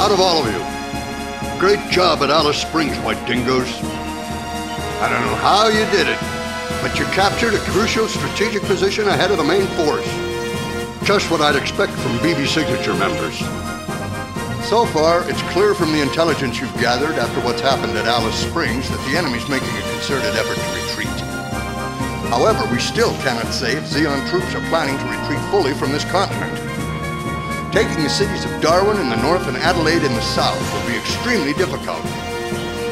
proud of all of you. Great job at Alice Springs, White Dingoes. I don't know how you did it, but you captured a crucial strategic position ahead of the main force. Just what I'd expect from BB Signature members. So far, it's clear from the intelligence you've gathered after what's happened at Alice Springs that the enemy's making a concerted effort to retreat. However, we still cannot say if Zeon troops are planning to retreat fully from this continent. Taking the cities of Darwin in the north and Adelaide in the south will be extremely difficult,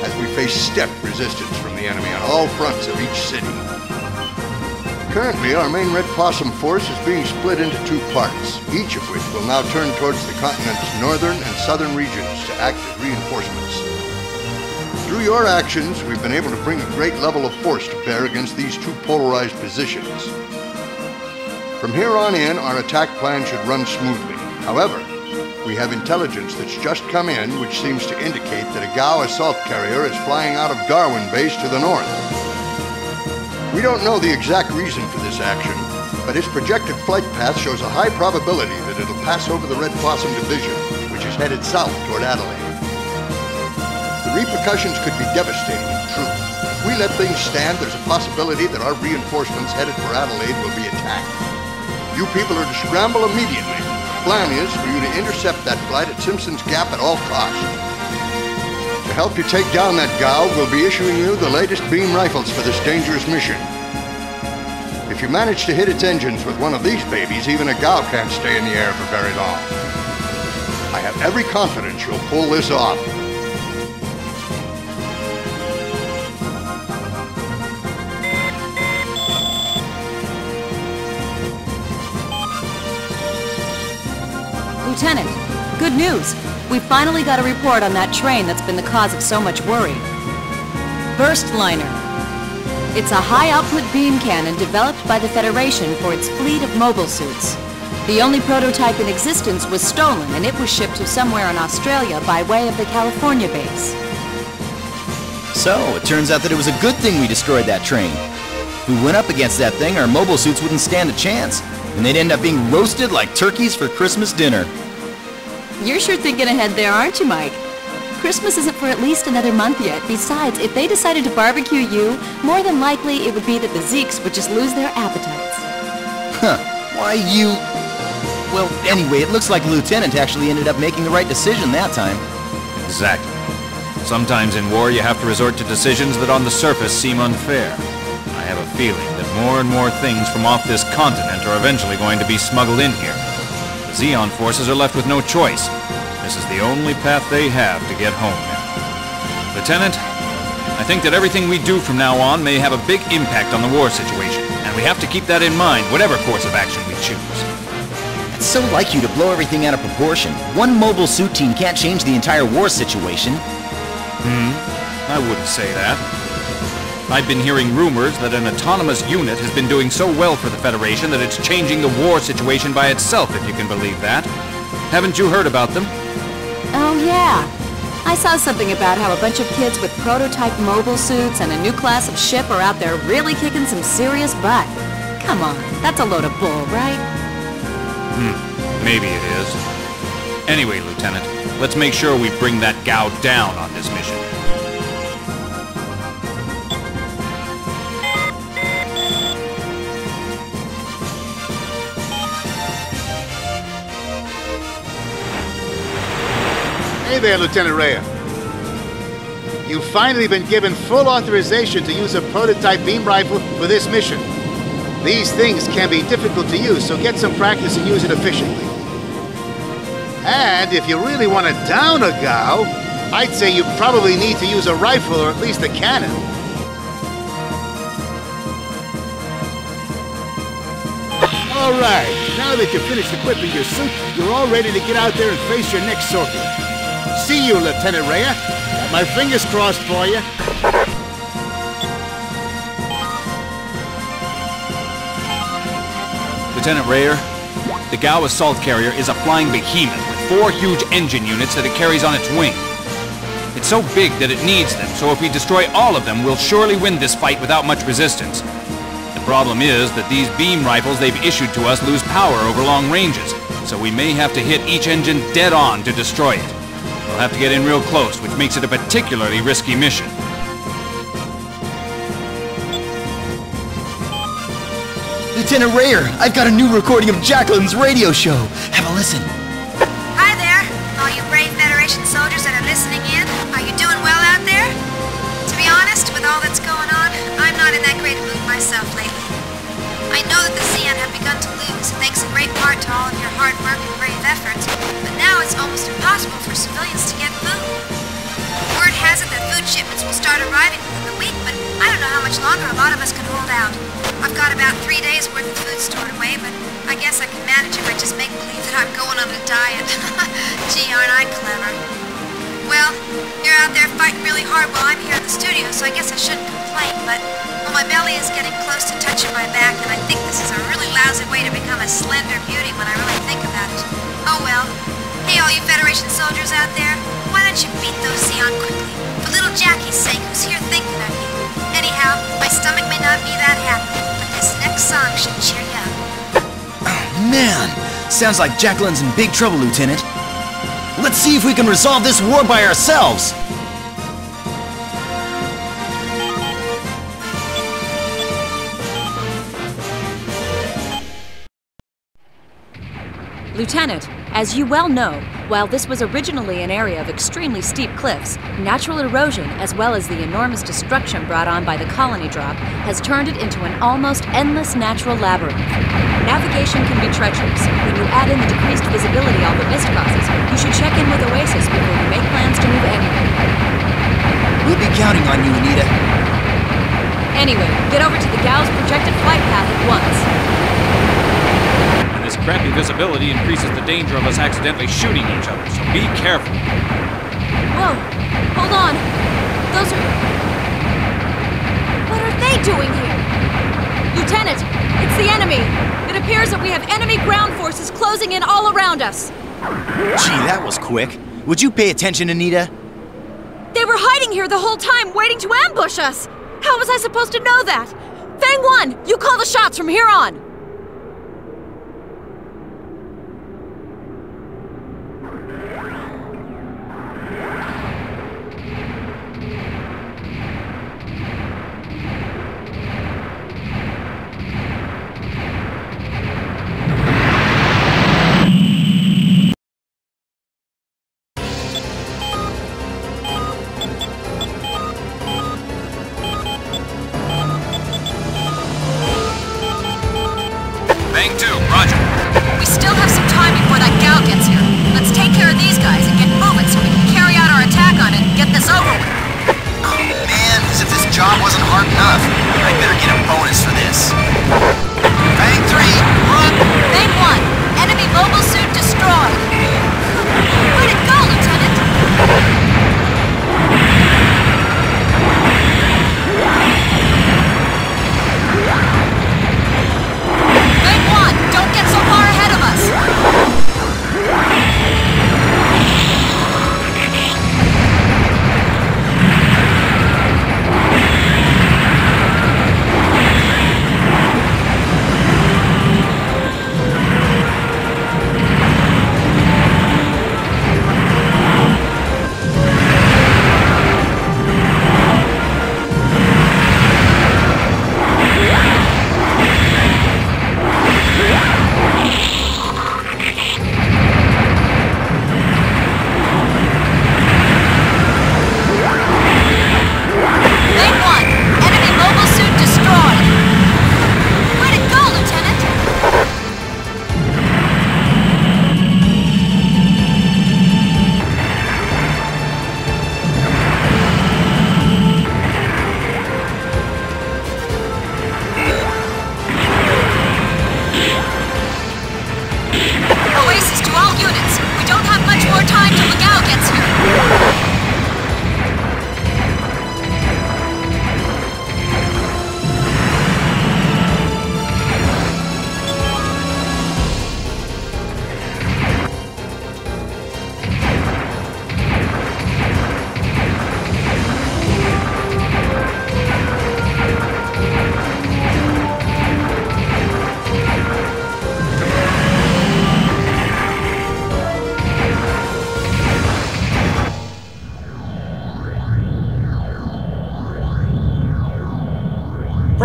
as we face steppe resistance from the enemy on all fronts of each city. Currently, our main Red Possum force is being split into two parts, each of which will now turn towards the continent's northern and southern regions to act as reinforcements. Through your actions, we've been able to bring a great level of force to bear against these two polarized positions. From here on in, our attack plan should run smoothly. However, we have intelligence that's just come in which seems to indicate that a GAU assault carrier is flying out of Darwin base to the north. We don't know the exact reason for this action, but its projected flight path shows a high probability that it'll pass over the Red Possum Division, which is headed south toward Adelaide. The repercussions could be devastating in truth. If we let things stand, there's a possibility that our reinforcements headed for Adelaide will be attacked. You people are to scramble immediately. The plan is for you to intercept that flight at Simpsons Gyapps at all costs. To help you take down that GAU, we'll be issuing you the latest beam rifles for this dangerous mission. If you manage to hit its engines with one of these babies, even a GAU can't stay in the air for very long. I have every confidence you'll pull this off. Lieutenant, good news. We finally got a report on that train that's been the cause of so much worry. Burstliner. It's a high-output beam cannon developed by the Federation for its fleet of mobile suits. The only prototype in existence was stolen, and it was shipped to somewhere in Australia by way of the California base. So, it turns out that it was a good thing we destroyed that train. If we went up against that thing, our mobile suits wouldn't stand a chance, and they'd end up being roasted like turkeys for Christmas dinner. You're sure thinking ahead there, aren't you, Mike? Christmas isn't for at least another month yet. Besides, if they decided to barbecue you, more than likely it would be that the Zeeks would just lose their appetites. Huh. Why you... Well, anyway, it looks like the Lieutenant actually ended up making the right decision that time. Exactly. Sometimes in war you have to resort to decisions that on the surface seem unfair. I have a feeling that more and more things from off this continent are eventually going to be smuggled in here. The Zeon forces are left with no choice. This is the only path they have to get home now. Lieutenant, I think that everything we do from now on may have a big impact on the war situation, and we have to keep that in mind, whatever course of action we choose. It's so like you to blow everything out of proportion. One mobile suit team can't change the entire war situation. I wouldn't say that. I've been hearing rumors that an autonomous unit has been doing so well for the Federation that it's changing the war situation by itself, if you can believe that. Haven't you heard about them? Oh, yeah. I saw something about how a bunch of kids with prototype mobile suits and a new class of ship are out there really kicking some serious butt. Come on, that's a load of bull, right? Maybe it is. Anyway, Lieutenant, let's make sure we bring that GAU down on this mission. Hey there, Lieutenant Rhea. You've finally been given full authorization to use a prototype beam rifle for this mission. These things can be difficult to use, so get some practice and use it efficiently. And if you really want to down a GAU, I'd say you probably need to use a rifle or at least a cannon. All right, now that you've finished equipping your suit, you're all ready to get out there and face your next sortie. See you, Lieutenant Rhea. Got my fingers crossed for you. Lieutenant Rhea, the GAU assault carrier is a flying behemoth with 4 huge engine units that it carries on its wing. It's so big that it needs them, so if we destroy all of them, we'll surely win this fight without much resistance. The problem is that these beam rifles they've issued to us lose power over long ranges, so we may have to hit each engine dead on to destroy it. We'll have to get in real close, which makes it a particularly risky mission. Lieutenant Rayer, I've got a new recording of Jacqueline's radio show. Have a listen. Hi there, all you brave Federation soldiers that are listening in. Are you doing well out there? To be honest, with all that's going on, I'm not in that great a mood myself lately. I know that the Zeon have begun to lose, thanks in great part to all of your hard work and brave efforts, but now it's almost impossible for civilians to get food. Word has it that food shipments will start arriving within the week, but I don't know how much longer a lot of us can hold out. I've got about 3 days worth of food stored away, but I guess I can manage if I just make believe that I'm going on a diet. Gee, aren't I clever? Well, you're out there fighting really hard while I'm here in the studio, so I guess I shouldn't complain, but well, my belly is getting close to touching my back, and I think this is a really lousy way to become a slender beauty when I really think about it. Oh well. Hey, all you Federation soldiers out there, why don't you beat those Zeon quickly? For little Jackie's sake, who's here thinking of you. Anyhow, my stomach may not be that happy, but this next song should cheer you up. Oh, man, sounds like Jacqueline's in big trouble, Lieutenant. Let's see if we can resolve this war by ourselves. Lieutenant, as you well know, while this was originally an area of extremely steep cliffs, natural erosion, as well as the enormous destruction brought on by the colony drop, has turned it into an almost endless natural labyrinth. Navigation can be treacherous. When you add in the decreased visibility all the mist causes, you should check in with Oasis before you make plans to move anywhere. We'll be counting on you, Anita. Anyway, get over to the Gauss projected flight path at once. This crappy visibility increases the danger of us accidentally shooting each other, so be careful. Whoa! Hold on! Those are... What are they doing here? Lieutenant! It's the enemy! It appears that we have enemy ground forces closing in all around us! Gee, that was quick. Would you pay attention, Anita? They were hiding here the whole time, waiting to ambush us! How was I supposed to know that? Fang 1, you call the shots from here on!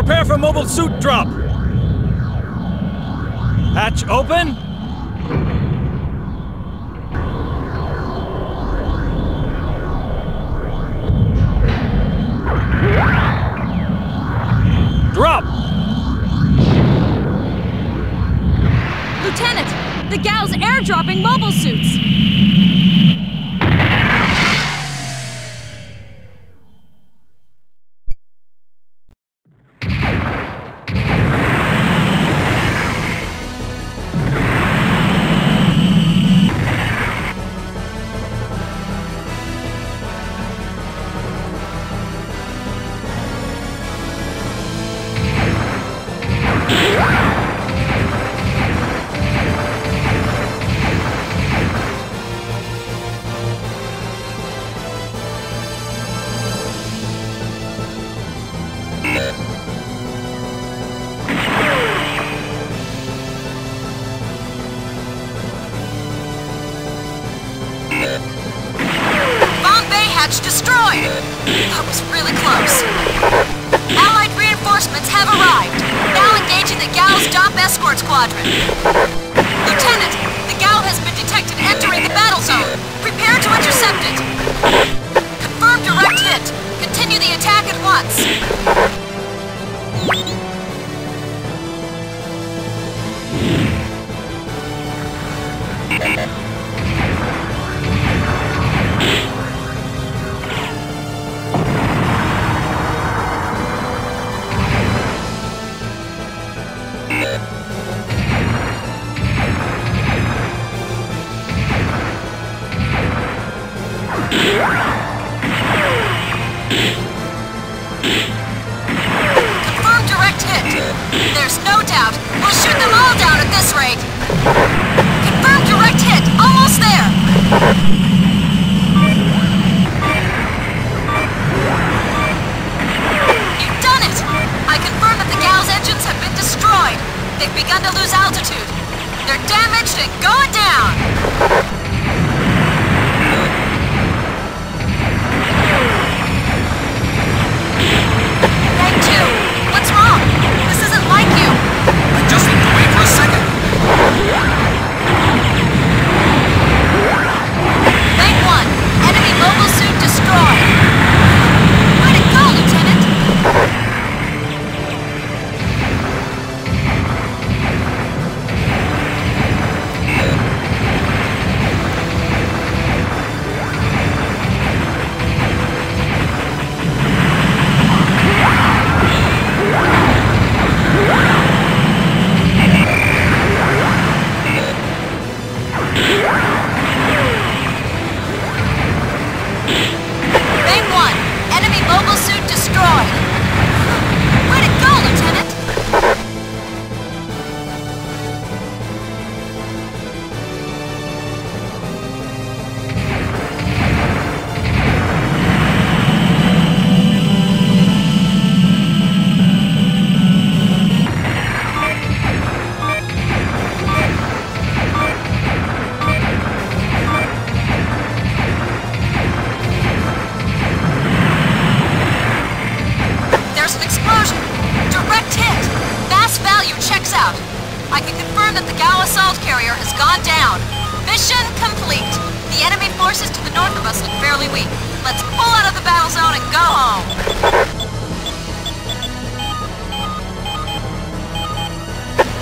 Prepare for mobile suit drop! Hatch open! Drop! Lieutenant, the gal's airdropping mobile suits! Destroyed! That was really close. Allied reinforcements have arrived. Now engaging the gal's DOP escort squadron. Lieutenant, the gal has been detected entering the battle zone. Prepare to intercept it. Confirm direct hit. Continue the attack at once. Confirm direct hit. There's no doubt. We'll shoot them all down at this rate. Confirm direct hit. Almost there. You've done it. I confirm that the gal's engines have been destroyed. They've begun to lose altitude. They're damaged and going down. What's wrong? This isn't like you. I just need to wait for a second. Bank 1. Enemy mobile suit destroyed. Way to go, Lieutenant. Mission complete. The enemy forces to the north of us look fairly weak. Let's pull out of the battle zone and go home.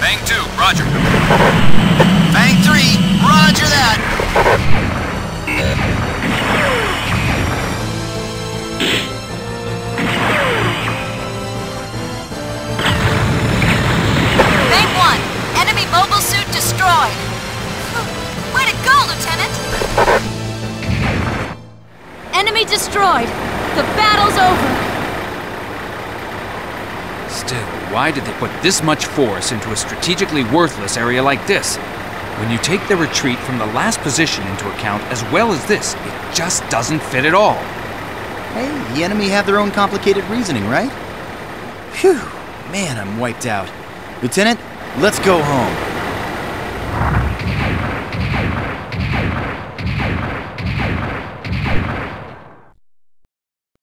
Bang 2, roger. Bang 3, roger that. Bang 1, enemy mobile suit destroyed. Way to go, Lieutenant! Enemy destroyed. The battle's over. Still, why did they put this much force into a strategically worthless area like this? When you take their retreat from the last position into account as well as this, it just doesn't fit at all. Hey, the enemy have their own complicated reasoning, right? Phew, man, I'm wiped out. Lieutenant, let's go home.